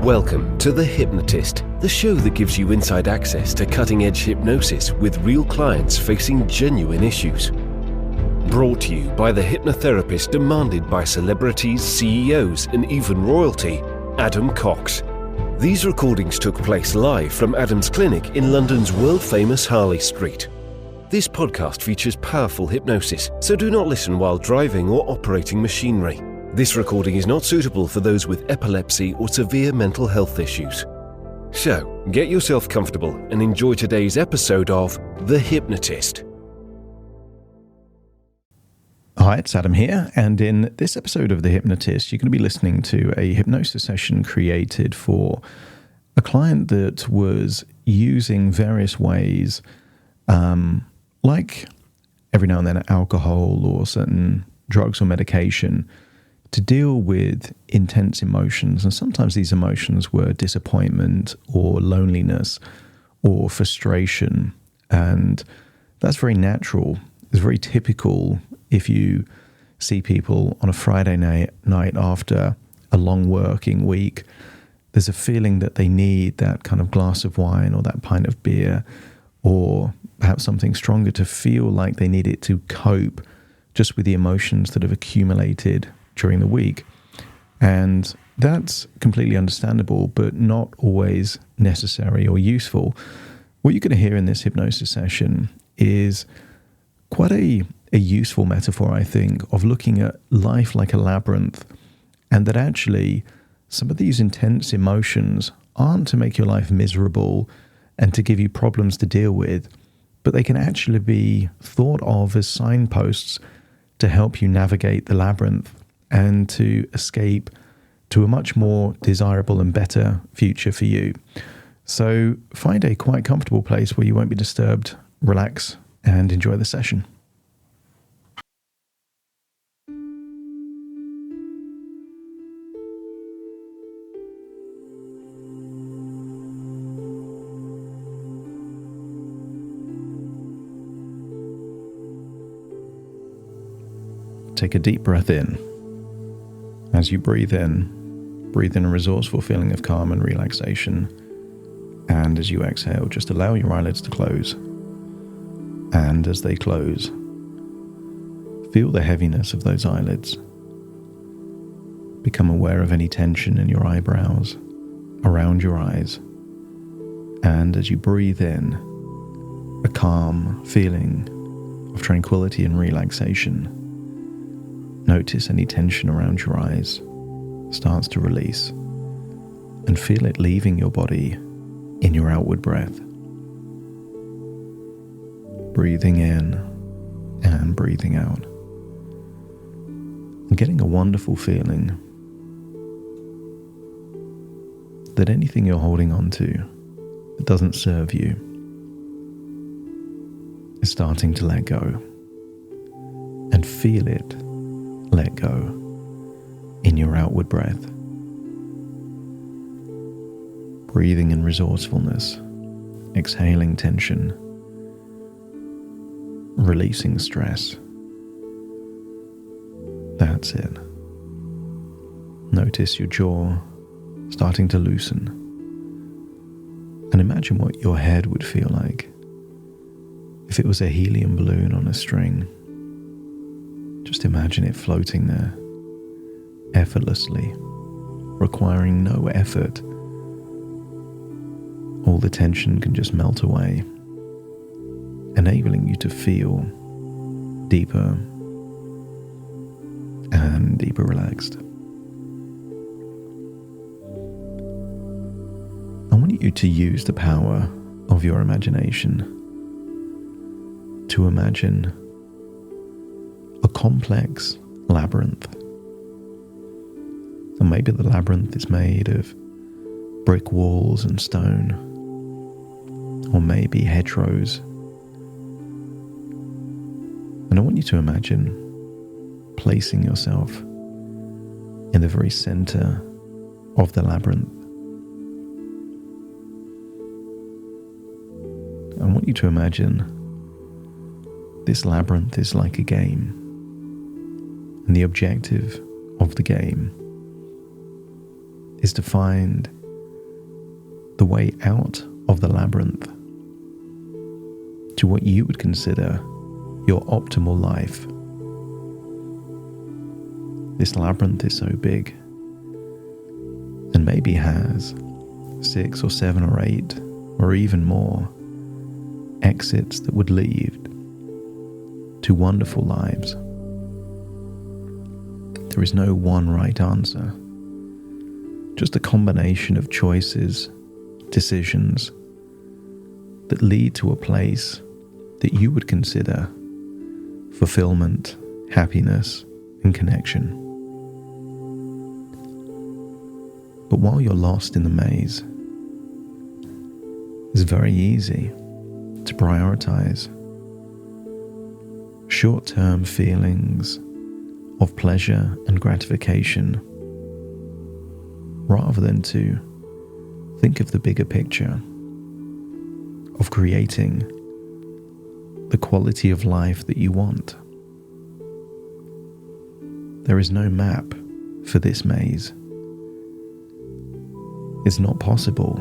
Welcome to The Hypnotist, the show that gives you inside access to cutting-edge hypnosis with real clients facing genuine issues. Brought to you by the hypnotherapist demanded by celebrities, CEOs, and even royalty, Adam Cox. These recordings took place live from Adam's clinic in London's world-famous Harley Street. This podcast features powerful hypnosis, so do not listen while driving or operating machinery. This recording is not suitable for those with epilepsy or severe mental health issues. So, get yourself comfortable and enjoy today's episode of The Hypnotist. Hi, it's Adam here, and in this episode of The Hypnotist, you're going to be listening to a hypnosis session created for a client that was using various ways, like every now and then alcohol or certain drugs or medication, to deal with intense emotions. And sometimes these emotions were disappointment or loneliness or frustration. And that's very natural. It's very typical if you see people on a Friday night after a long working week. There's a feeling that they need that kind of glass of wine or that pint of beer or perhaps something stronger to feel like they need it to cope just with the emotions that have accumulated during the week. And that's completely understandable, but not always necessary or useful. What you're going to hear in this hypnosis session is quite a useful metaphor, I think, of looking at life like a labyrinth, and that actually some of these intense emotions aren't to make your life miserable and to give you problems to deal with, but they can actually be thought of as signposts to help you navigate the labyrinth and to escape to a much more desirable and better future for you. So find a quite comfortable place where you won't be disturbed, relax, and enjoy the session. Take a deep breath in. As you breathe in a resourceful feeling of calm and relaxation. And as you exhale, just allow your eyelids to close. And as they close, feel the heaviness of those eyelids. Become aware of any tension in your eyebrows, around your eyes. And as you breathe in, a calm feeling of tranquility and relaxation. Notice any tension around your eyes starts to release, and feel it leaving your body in your outward breath. Breathing in and breathing out. And getting a wonderful feeling that anything you're holding on to that doesn't serve you is starting to let go. And feel it let go in your outward breath. Breathing in resourcefulness, exhaling tension, releasing stress. That's it. Notice your jaw starting to loosen. And imagine what your head would feel like if it was a helium balloon on a string. Just imagine it floating there, effortlessly, requiring no effort. All the tension can just melt away, enabling you to feel deeper and deeper relaxed. I want you to use the power of your imagination to imagine a complex labyrinth. And maybe the labyrinth is made of brick walls and stone, or maybe hedgerows. And I want you to imagine placing yourself in the very center of the labyrinth. I want you to imagine this labyrinth is like a game. And the objective of the game is to find the way out of the labyrinth to what you would consider your optimal life. This labyrinth is so big and maybe has 6 or 7 or 8 or even more exits that would lead to wonderful lives. There is no one right answer, just a combination of choices, decisions that lead to a place that you would consider fulfillment, happiness, and connection. But while you're lost in the maze, it's very easy to prioritize short-term feelings of pleasure and gratification rather than to think of the bigger picture of creating the quality of life that you want. There is no map for this maze. It's not possible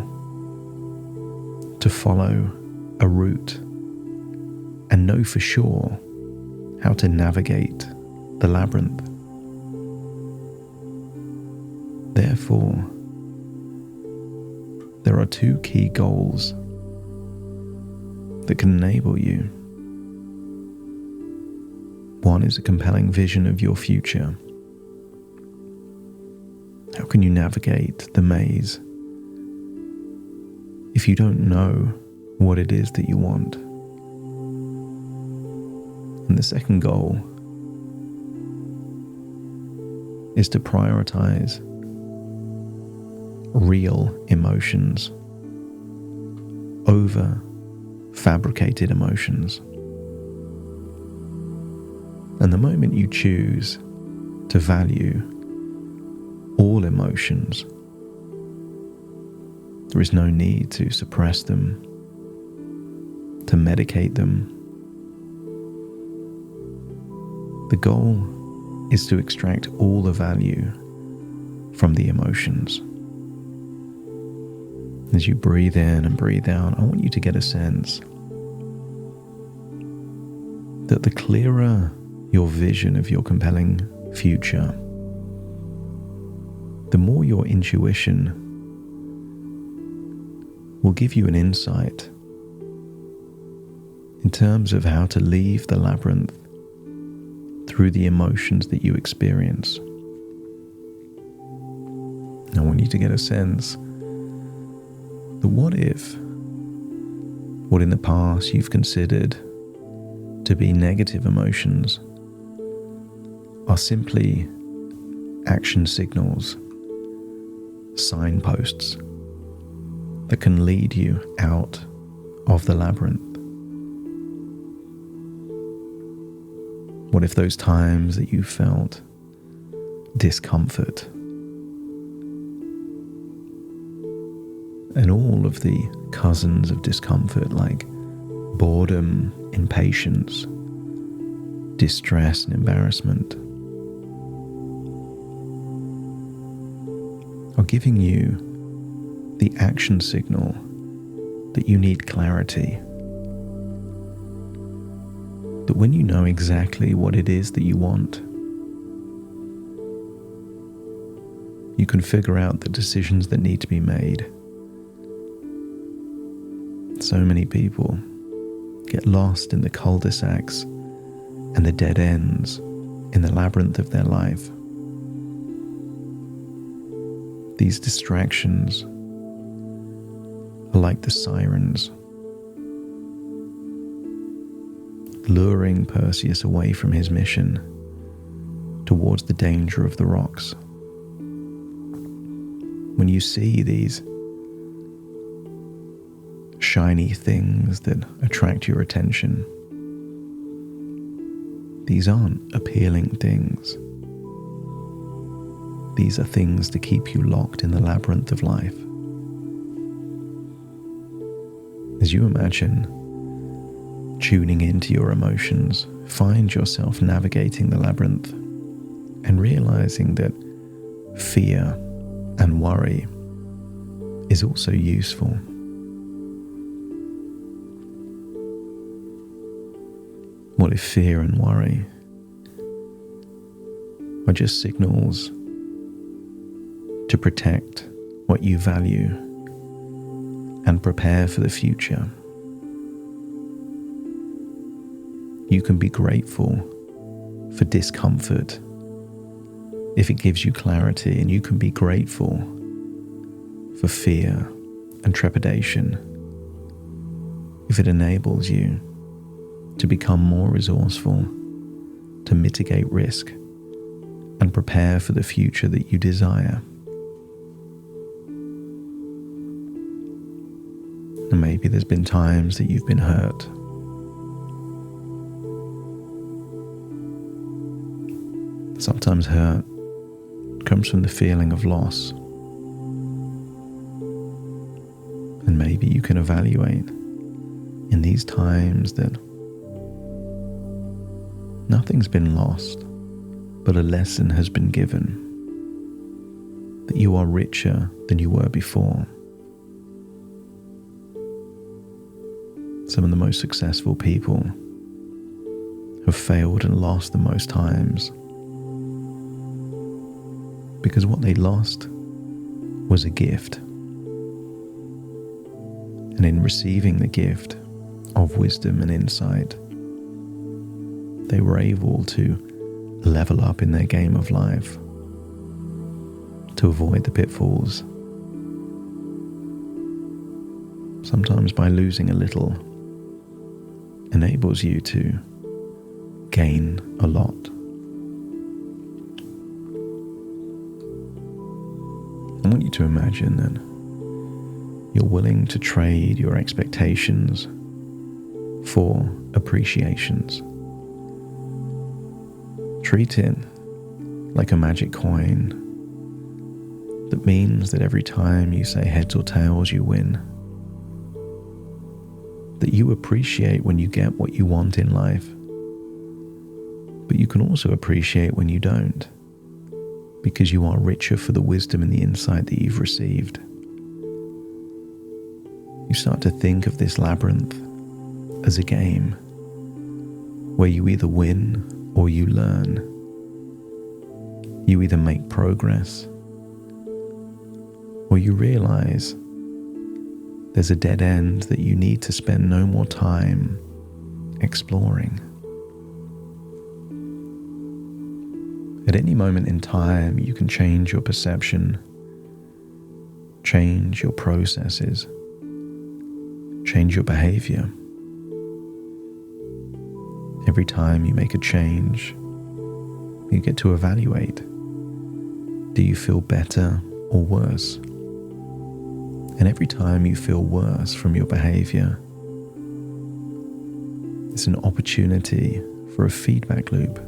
to follow a route and know for sure how to navigate the labyrinth. Therefore, there are 2 key goals that can enable you. One is a compelling vision of your future. How can you navigate the maze if you don't know what it is that you want? And the second goal is to prioritize real emotions over fabricated emotions. And the moment you choose to value all emotions, there is no need to suppress them, to medicate them. The goal is to extract all the value from the emotions. As you breathe in and breathe out, I want you to get a sense that the clearer your vision of your compelling future, the more your intuition will give you an insight in terms of how to leave the labyrinth through the emotions that you experience. I want you to get a sense that what in the past you've considered to be negative emotions are simply action signals, signposts that can lead you out of the labyrinth. What if those times that you felt discomfort and all of the cousins of discomfort like boredom, impatience, distress and embarrassment are giving you the action signal that you need clarity? That when you know exactly what it is that you want, you can figure out the decisions that need to be made. So many people get lost in the cul-de-sacs and the dead ends in the labyrinth of their life. These distractions are like the sirens, luring Perseus away from his mission towards the danger of the rocks. When you see these shiny things that attract your attention, these aren't appealing things. These are things to keep you locked in the labyrinth of life. As you imagine tuning into your emotions, find yourself navigating the labyrinth and realizing that fear and worry is also useful. What if fear and worry are just signals to protect what you value and prepare for the future? You can be grateful for discomfort if it gives you clarity, and you can be grateful for fear and trepidation if it enables you to become more resourceful, to mitigate risk and prepare for the future that you desire. And maybe there's been times that you've been hurt. Sometimes hurt comes from the feeling of loss. And maybe you can evaluate in these times that nothing's been lost, but a lesson has been given, that you are richer than you were before. Some of the most successful people have failed and lost the most times because what they lost was a gift. And in receiving the gift of wisdom and insight, they were able to level up in their game of life, to avoid the pitfalls. Sometimes by losing a little enables you to gain a lot. I want you to imagine that you're willing to trade your expectations for appreciations. Treat it like a magic coin that means that every time you say heads or tails, you win. That you appreciate when you get what you want in life, but you can also appreciate when you don't, because you are richer for the wisdom and the insight that you've received. You start to think of this labyrinth as a game where you either win or you learn. You either make progress or you realize there's a dead end that you need to spend no more time exploring. At any moment in time, you can change your perception, change your processes, change your behavior. Every time you make a change, you get to evaluate. Do you feel better or worse? And every time you feel worse from your behavior, it's an opportunity for a feedback loop.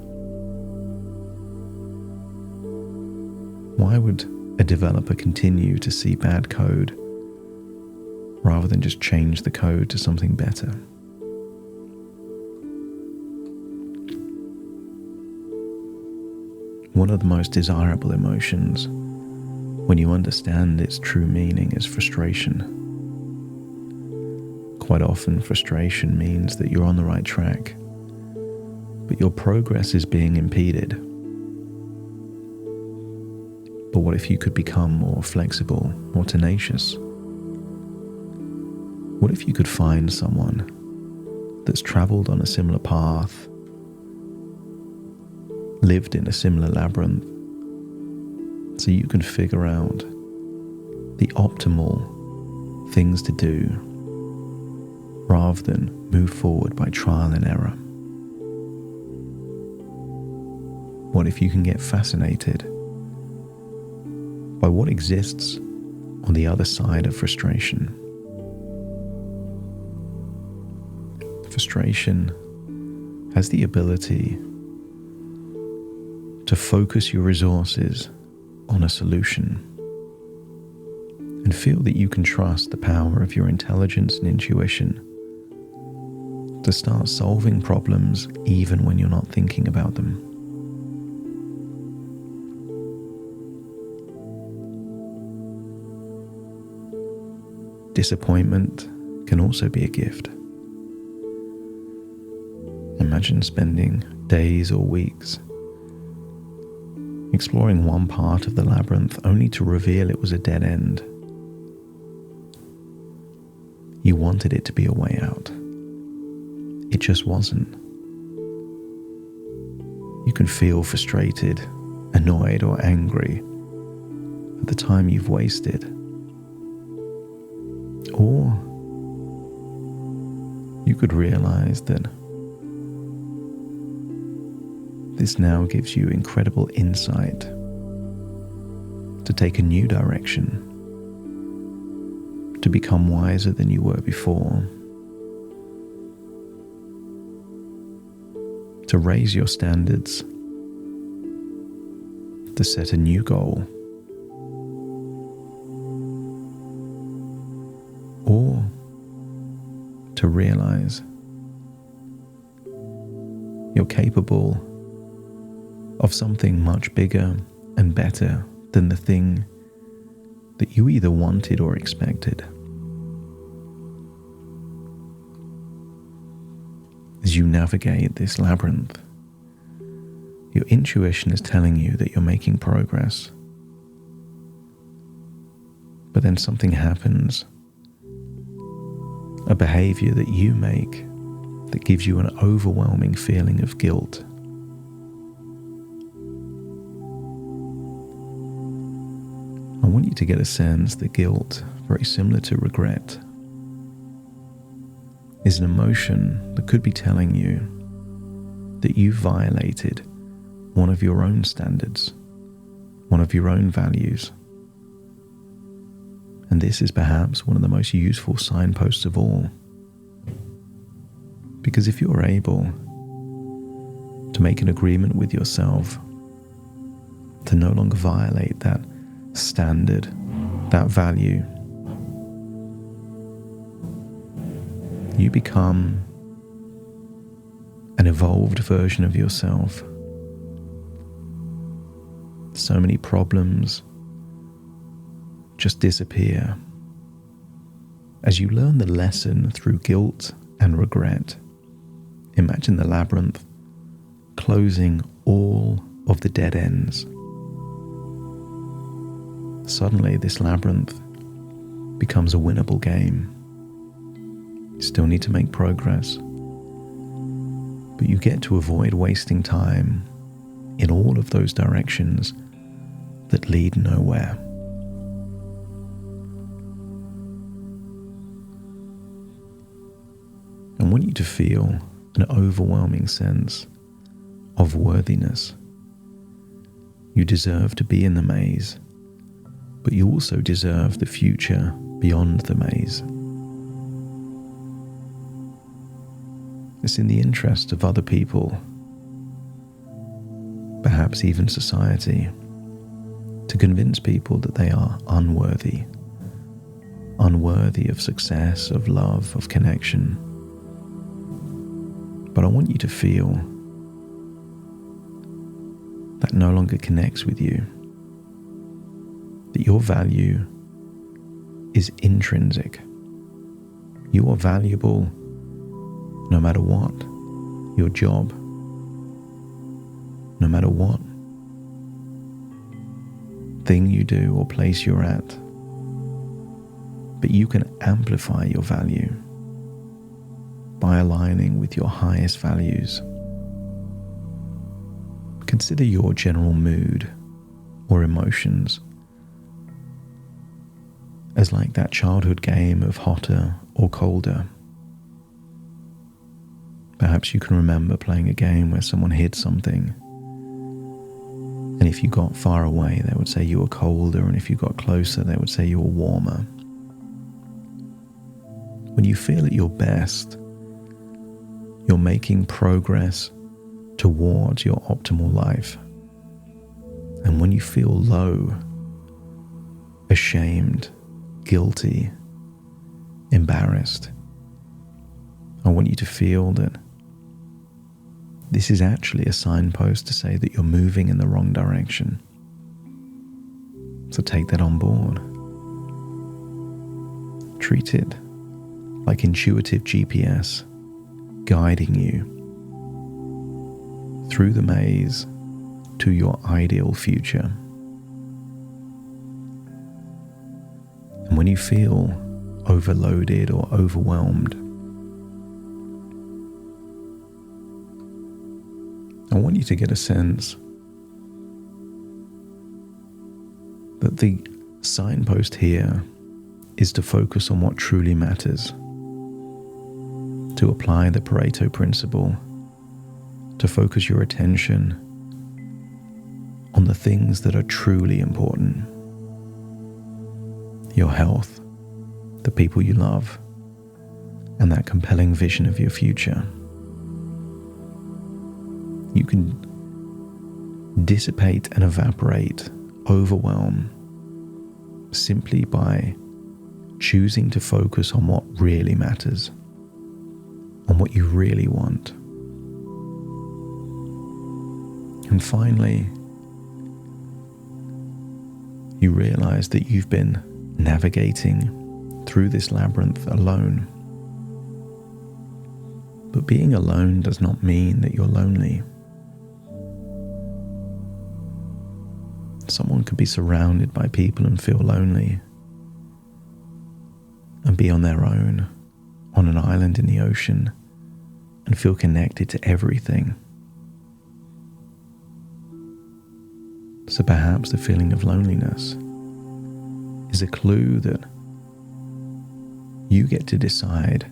Why would a developer continue to see bad code rather than just change the code to something better? One of the most desirable emotions, when you understand its true meaning, is frustration. Quite often, frustration means that you're on the right track, but your progress is being impeded. But what if you could become more flexible, more tenacious? What if you could find someone that's traveled on a similar path, lived in a similar labyrinth, so you can figure out the optimal things to do rather than move forward by trial and error? What if you can get fascinated by what exists on the other side of frustration? Frustration has the ability to focus your resources on a solution and feel that you can trust the power of your intelligence and intuition to start solving problems even when you're not thinking about them. disappointment can also be a gift. Imagine spending days or weeks exploring one part of the labyrinth only to reveal it was a dead end. You wanted it to be a way out. It just wasn't. You can feel frustrated, annoyed, or angry at the time you've wasted. Or you could realize that this now gives you incredible insight to take a new direction, to become wiser than you were before, to raise your standards, to set a new goal, or to realize you're capable of something much bigger and better than the thing that you either wanted or expected. As you navigate this labyrinth, your intuition is telling you that you're making progress. But then something happens, a behaviour that you make that gives you an overwhelming feeling of guilt. I want you to get a sense that guilt, very similar to regret, is an emotion that could be telling you that you violated one of your own standards, one of your own values. And this is perhaps one of the most useful signposts of all. Because if you're able to make an agreement with yourself to no longer violate that standard, that value, you become an evolved version of yourself. So many problems just disappear as you learn the lesson through guilt and regret. Imagine the labyrinth closing all of the dead ends. Suddenly, this labyrinth becomes a winnable game. You still need to make progress, but you get to avoid wasting time in all of those directions that lead nowhere. I want you to feel an overwhelming sense of worthiness. You deserve to be in the maze, but you also deserve the future beyond the maze. It's in the interest of other people, perhaps even society, to convince people that they are unworthy of success, of love, of connection. But I want you to feel that no longer connects with you, that your value is intrinsic. You are valuable no matter what, your job, no matter what thing you do or place you're at. But you can amplify your value by aligning with your highest values. Consider your general mood or emotions as like that childhood game of hotter or colder. Perhaps you can remember playing a game where someone hid something, and if you got far away, they would say you were colder, and if you got closer, they would say you were warmer. When you feel at your best, you're making progress towards your optimal life. And when you feel low, ashamed, guilty, embarrassed, I want you to feel that this is actually a signpost to say that you're moving in the wrong direction. So take that on board. Treat it like intuitive GPS guiding you through the maze to your ideal future. And when you feel overloaded or overwhelmed, I want you to get a sense that the signpost here is to focus on what truly matters, to apply the Pareto principle, to focus your attention on the things that are truly important. Your health, the people you love, and that compelling vision of your future. You can dissipate and evaporate overwhelm simply by choosing to focus on what really matters, on what you really want. And finally, you realize that you've been navigating through this labyrinth alone. But being alone does not mean that you're lonely. Someone could be surrounded by people and feel lonely, and be on their own, on an island in the ocean, and feel connected to everything. So perhaps the feeling of loneliness is a clue that you get to decide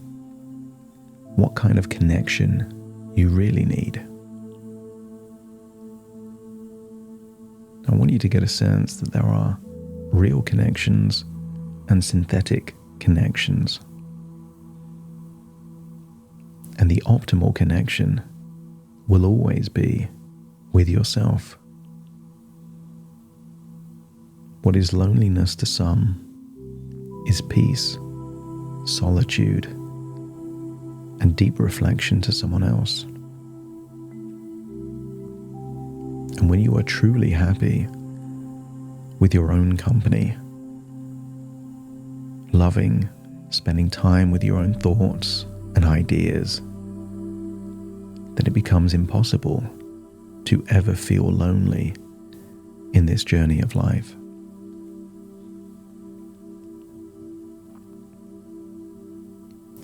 what kind of connection you really need. I want you to get a sense that there are real connections and synthetic connections. And the optimal connection will always be with yourself. What is loneliness to some is peace, solitude, and deep reflection to someone else. And when you are truly happy with your own company, loving, spending time with your own thoughts and ideas, then it becomes impossible to ever feel lonely in this journey of life.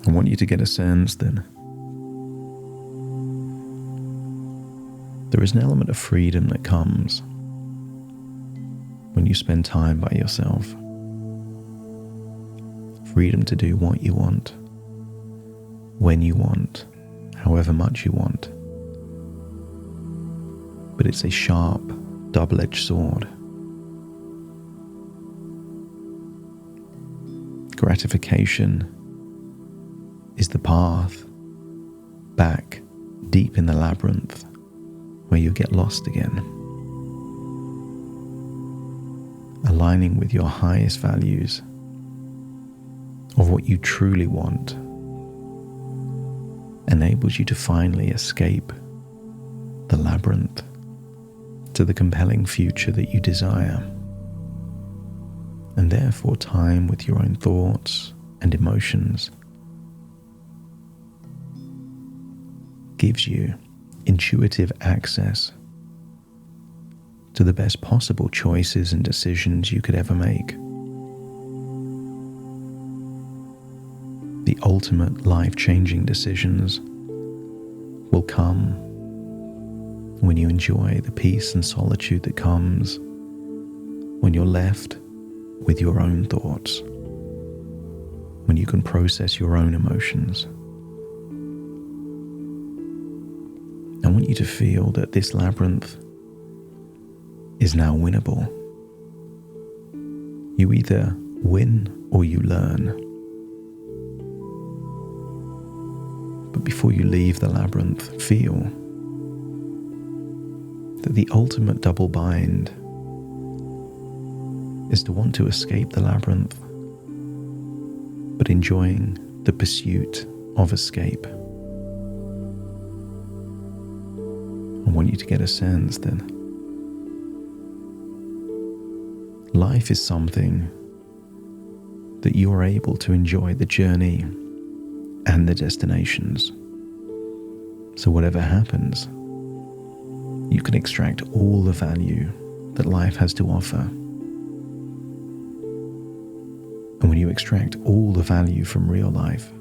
I want you to get a sense that there is an element of freedom that comes when you spend time by yourself. Freedom to do what you want, when you want, however much you want. But it's a sharp, double-edged sword. Gratification is the path back deep in the labyrinth where you get lost again. Aligning with your highest values of what you truly want enables you to finally escape the labyrinth to the compelling future that you desire. And therefore, time with your own thoughts and emotions gives you intuitive access to the best possible choices and decisions you could ever make. The ultimate life-changing decisions will come when you enjoy the peace and solitude that comes when you're left with your own thoughts, when you can process your own emotions. I want you to feel that this labyrinth is now winnable. You either win or you learn. But before you leave the labyrinth, feel that the ultimate double bind is to want to escape the labyrinth, but enjoying the pursuit of escape. I want you to get a sense that life is something that you are able to enjoy the journey and the destinations. So whatever happens, you can extract all the value that life has to offer. And when you extract all the value from real life,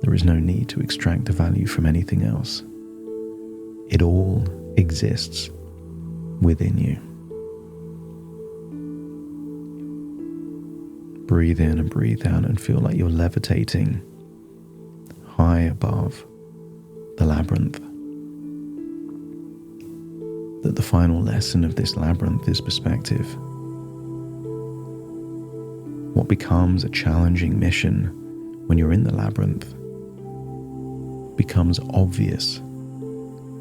there is no need to extract the value from anything else. It all exists within you. Breathe in and breathe out and feel like you're levitating high above the labyrinth. That the final lesson of this labyrinth is perspective. What becomes a challenging mission when you're in the labyrinth becomes obvious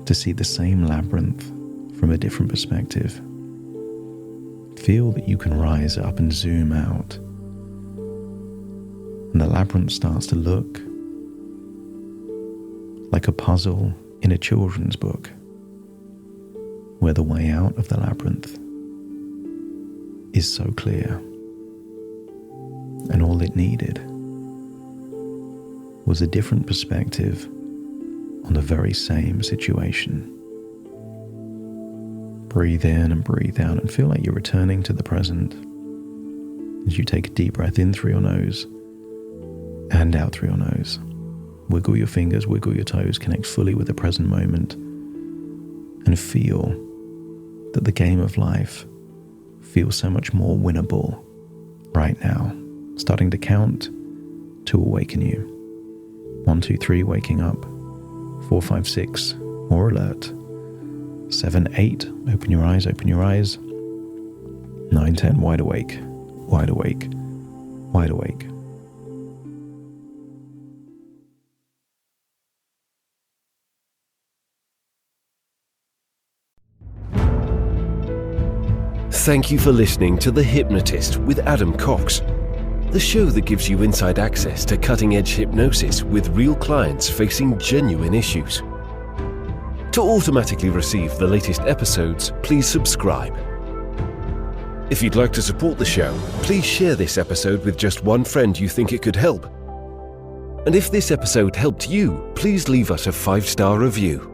to see the same labyrinth from a different perspective. Feel that you can rise up and zoom out, and the labyrinth starts to look like a puzzle in a children's book, where the way out of the labyrinth is so clear, and all it needed was a different perspective on the very same situation. Breathe in and breathe out and feel like you're returning to the present as you take a deep breath in through your nose and out through your nose. Wiggle your fingers, wiggle your toes, connect fully with the present moment, and feel that the game of life feels so much more winnable right now. Starting to count to awaken you. 1, 2, 3, waking up. 4, 5, 6, more alert. 7, 8, open your eyes, open your eyes. 9, 10, wide awake, wide awake, wide awake. Thank you for listening to The Hypnotist with Adam Cox, the show that gives you inside access to cutting-edge hypnosis with real clients facing genuine issues. To automatically receive the latest episodes, please subscribe. If you'd like to support the show, please share this episode with just one friend you think it could help. And if this episode helped you, please leave us a 5-star review.